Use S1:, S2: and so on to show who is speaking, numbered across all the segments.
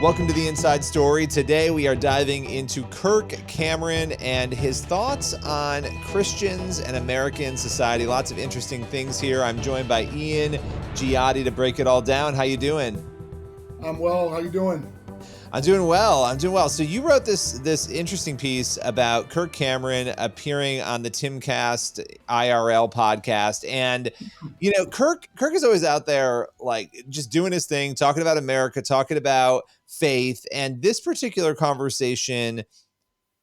S1: Welcome to the Inside Story. Today we are diving into Kirk Cameron and his thoughts on Christians and American society. Lots of interesting things here. I'm joined by Ian Giatti to break it all down. How you doing?
S2: I'm well. How you doing?
S1: I'm doing well. So you wrote this interesting piece about Kirk Cameron appearing on the Timcast IRL podcast, and Kirk is always out there like just doing his thing, talking about America, talking about faith, and this particular conversation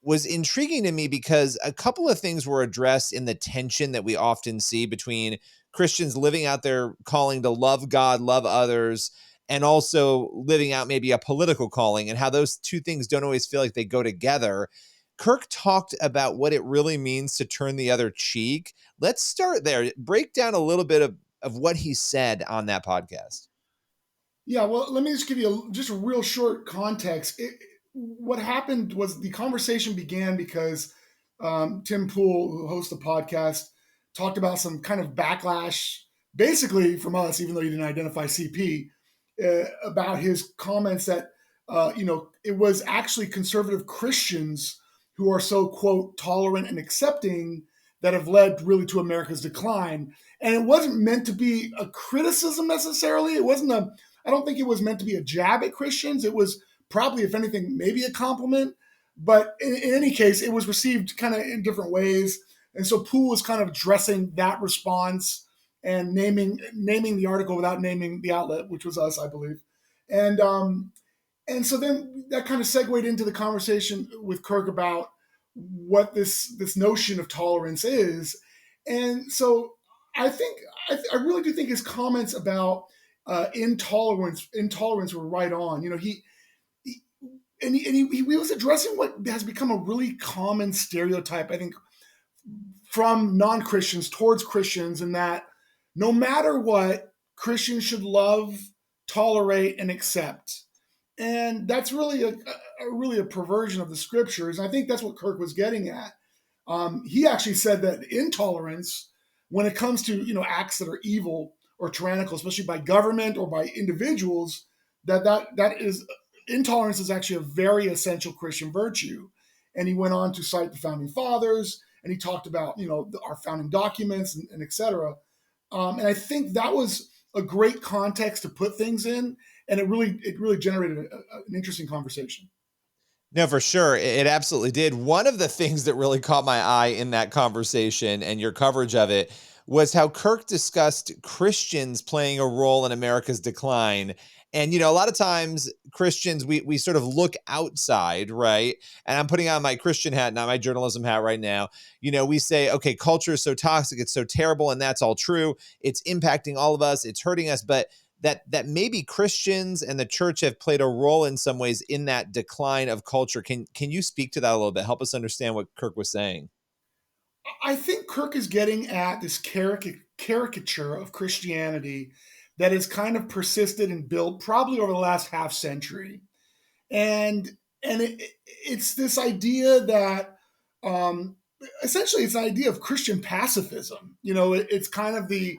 S1: was intriguing to me because a couple of things were addressed in the tension that we often see between Christians living out their calling to love God, love others, and also living out maybe a political calling, and how those two things don't always feel like they go together. Kirk talked about what it really means to turn the other cheek. Let's start there. Break down a little bit of what he said on that podcast.
S2: Yeah, well, let me just give you just a real short context. What happened was the conversation began because Tim Pool, who hosts the podcast, talked about some kind of backlash, basically from us, even though he didn't identify CP, about his comments that, it was actually conservative Christians who are so, quote, tolerant and accepting that have led really to America's decline. And it wasn't meant to be a criticism necessarily. I don't think it was meant to be a jab at Christians. It was probably, if anything, maybe a compliment. But in any case, it was received kind of in different ways. And so Poole was kind of addressing that response and naming the article without naming the outlet, which was us, I believe. And so then that kind of segued into the conversation with Kirk about what this notion of tolerance is. And so I think I really do think his comments about intolerance were right on. He was addressing what has become a really common stereotype, I think, from non-Christians towards Christians, in that no matter what, Christians should love, tolerate, and accept. And that's really a perversion of the scriptures. And I think that's what Kirk was getting at. He actually said that intolerance, when it comes to acts that are evil or tyrannical, especially by government or by individuals, that is intolerance is actually a very essential Christian virtue. And he went on to cite the founding fathers, and he talked about our founding documents and et cetera. And I think that was a great context to put things in, and it really generated an interesting conversation.
S1: No, for sure. It absolutely did. One of the things that really caught my eye in that conversation and your coverage of it was how Kirk discussed Christians playing a role in America's decline. And, a lot of times Christians, we sort of look outside, right? And I'm putting on my Christian hat, not my journalism hat right now. We say, okay, culture is so toxic, it's so terrible, and that's all true. It's impacting all of us, it's hurting us. But that maybe Christians and the church have played a role in some ways in that decline of culture. Can you speak to that a little bit? Help us understand what Kirk was saying.
S2: I think Kirk is getting at this caricature of Christianity that has kind of persisted and built probably over the last half century, and it's this idea that um, essentially it's an idea of Christian pacifism. It's kind of the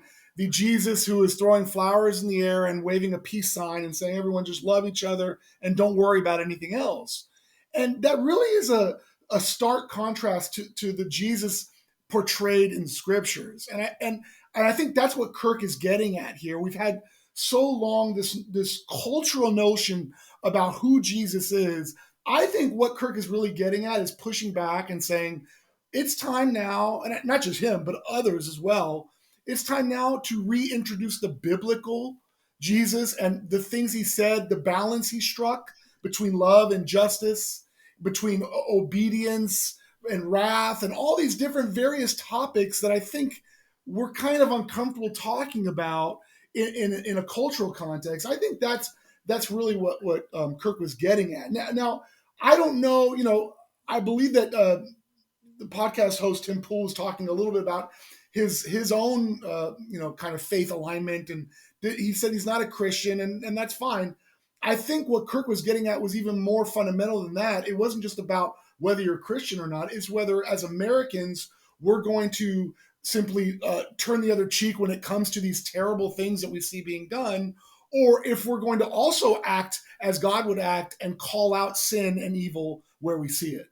S2: Jesus who is throwing flowers in the air and waving a peace sign and saying everyone just love each other and don't worry about anything else. And that really is a stark contrast to the Jesus portrayed in scriptures. And I think that's what Kirk is getting at here. We've had so long this cultural notion about who Jesus is. I think what Kirk is really getting at is pushing back and saying it's time now, and not just him, but others as well. It's time now to reintroduce the biblical Jesus and the things he said, the balance he struck between love and justice, between obedience and wrath, and all these different various topics that I think we're kind of uncomfortable talking about in a cultural context. I think that's really what Kirk was getting at. Now, I don't know. I believe that the podcast host Tim Pool was talking a little bit about his own kind of faith alignment, and he said he's not a Christian, and that's fine. I think what Kirk was getting at was even more fundamental than that. It wasn't just about whether you're a Christian or not. It's whether, as Americans, we're going to simply turn the other cheek when it comes to these terrible things that we see being done, or if we're going to also act as God would act and call out sin and evil where we see it.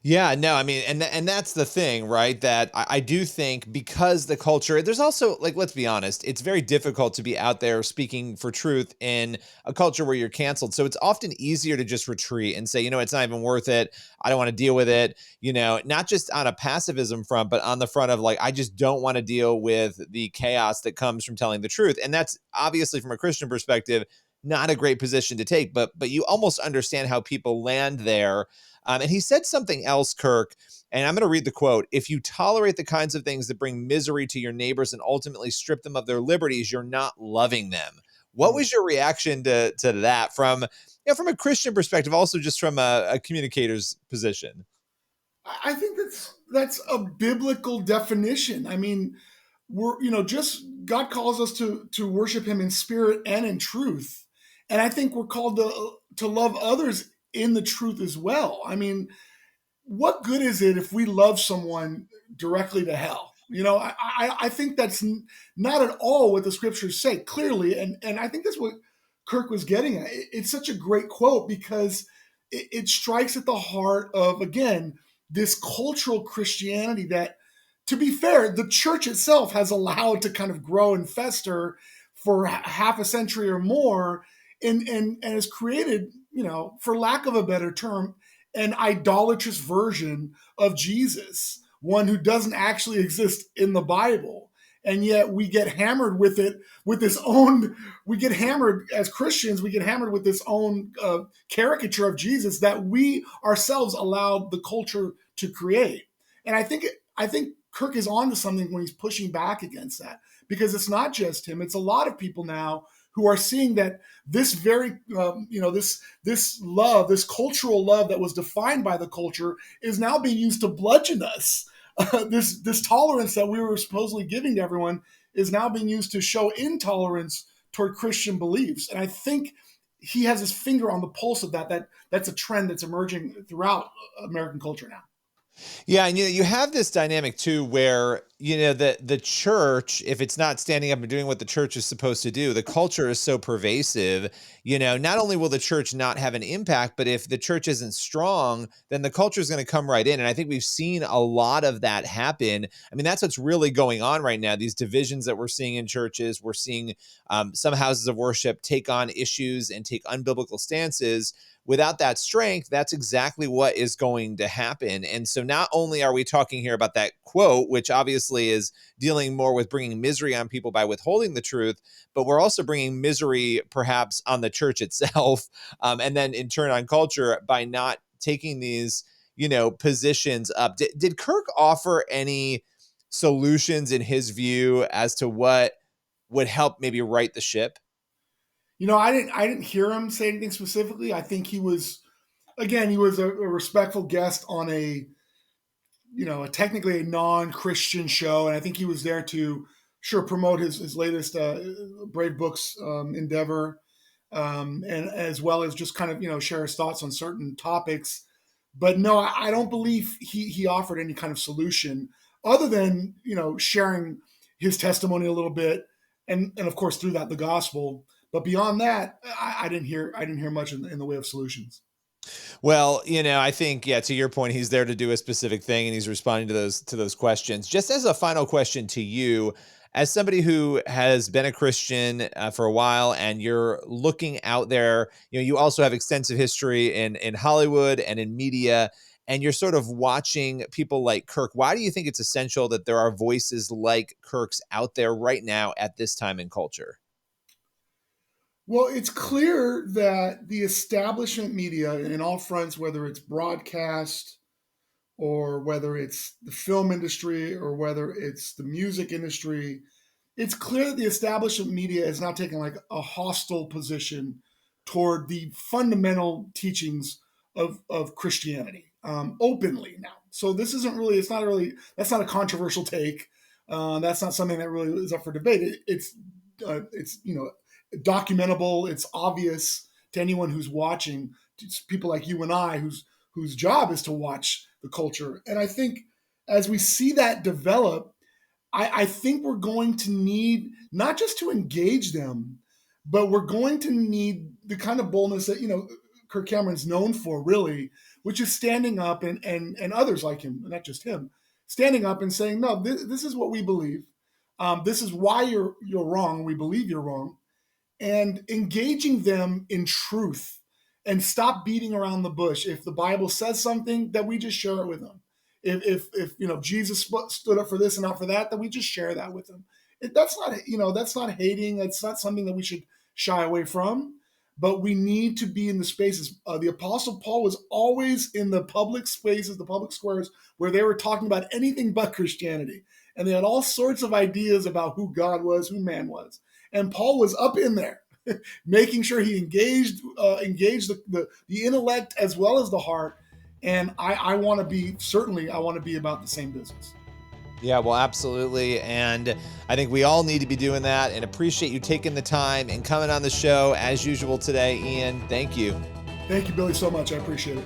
S1: Yeah, no, I mean, and that's the thing, right? That I do think because the culture, there's also like, let's be honest, it's very difficult to be out there speaking for truth in a culture where you're canceled. So it's often easier to just retreat and say, it's not even worth it. I don't want to deal with it. Not just on a pacifism front, but on the front of like, I just don't want to deal with the chaos that comes from telling the truth. And that's obviously from a Christian perspective, not a great position to take, but you almost understand how people land there. And he said something else, Kirk, and I'm going to read the quote. If you tolerate the kinds of things that bring misery to your neighbors and ultimately strip them of their liberties, you're not loving them. What was your reaction to that from a Christian perspective, also just from a communicator's position?
S2: I think that's a biblical definition. I mean, we're just God calls us to worship Him in spirit and in truth, and I think we're called to love others in the truth as well. I mean, what good is it if we love someone directly to hell? I think that's not at all what the scriptures say clearly, and I think that's what Kirk was getting at. It's such a great quote because it strikes at the heart of, again, this cultural Christianity that, to be fair, the church itself has allowed to kind of grow and fester for half a century or more, and has created, for lack of a better term, an idolatrous version of Jesus, one who doesn't actually exist in the Bible. And yet we get hammered with it, with this own, we get hammered as Christians, we get hammered with this own caricature of Jesus that we ourselves allowed the culture to create. And I think Kirk is on to something when he's pushing back against that, because it's not just him, it's a lot of people now who are seeing that this very, this love, this cultural love that was defined by the culture, is now being used to bludgeon us. This tolerance that we were supposedly giving to everyone is now being used to show intolerance toward Christian beliefs. And I think he has his finger on the pulse of that. That's a trend that's emerging throughout American culture now.
S1: Yeah, and you have this dynamic too where the church, if it's not standing up and doing what the church is supposed to do, the culture is so pervasive. Not only will the church not have an impact, but if the church isn't strong, then the culture is going to come right in. And I think we've seen a lot of that happen. I mean, that's what's really going on right now. These divisions that we're seeing in churches, we're seeing some houses of worship take on issues and take unbiblical stances. Without that strength, that's exactly what is going to happen. And so not only are we talking here about that quote, which obviously is dealing more with bringing misery on people by withholding the truth, but we're also bringing misery perhaps on the church itself, and then in turn on culture by not taking these, positions up. Did Kirk offer any solutions in his view as to what would help maybe right the ship?
S2: I didn't hear him say anything specifically. I think he was a respectful guest on technically a non-Christian show, and I think he was there to sure promote his latest Brave Books endeavor, and as well as just kind of share his thoughts on certain topics. But no, I don't believe he offered any kind of solution other than sharing his testimony a little bit, and of course through that the gospel. But beyond that, I didn't hear much in the way of solutions.
S1: Well, I think, yeah, to your point, he's there to do a specific thing and he's responding to those questions. Just as a final question to you, as somebody who has been a Christian for a while and you're looking out there, you also have extensive history in Hollywood and in media, and you're sort of watching people like Kirk. Why do you think it's essential that there are voices like Kirk's out there right now at this time in culture?
S2: Well, it's clear that the establishment media in all fronts, whether it's broadcast or whether it's the film industry or whether it's the music industry, it's clear that the establishment media is now taking like a hostile position toward the fundamental teachings of Christianity, openly now. So this isn't really, it's not really, that's not a controversial take. That's not something that really is up for debate. It's documentable. It's obvious to anyone who's watching. It's people like you and I, whose job is to watch the culture. And I think as we see that develop, I think we're going to need not just to engage them, but we're going to need the kind of boldness that, Kirk Cameron's known for, really, which is standing up, and others like him, not just him, standing up and saying, no, this is what we believe. This is why you're wrong. We believe you're wrong, and engaging them in truth, and stop beating around the bush. If the Bible says something, that we just share it with them. If Jesus stood up for this and not for that, we just share that with them. That's not hating. That's not something that we should shy away from. But we need to be in the spaces. The Apostle Paul was always in the public spaces, the public squares, where they were talking about anything but Christianity, and they had all sorts of ideas about who God was, who man was. And Paul was up in there, making sure he engaged the intellect as well as the heart. And I want to be about the same business.
S1: Yeah, well, absolutely. And I think we all need to be doing that, and appreciate you taking the time and coming on the show as usual today, Ian. Thank you.
S2: Thank you, Billy, so much. I appreciate it.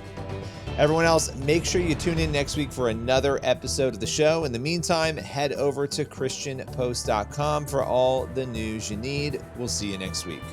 S1: Everyone else, make sure you tune in next week for another episode of the show. In the meantime, head over to christianpost.com for all the news you need. We'll see you next week.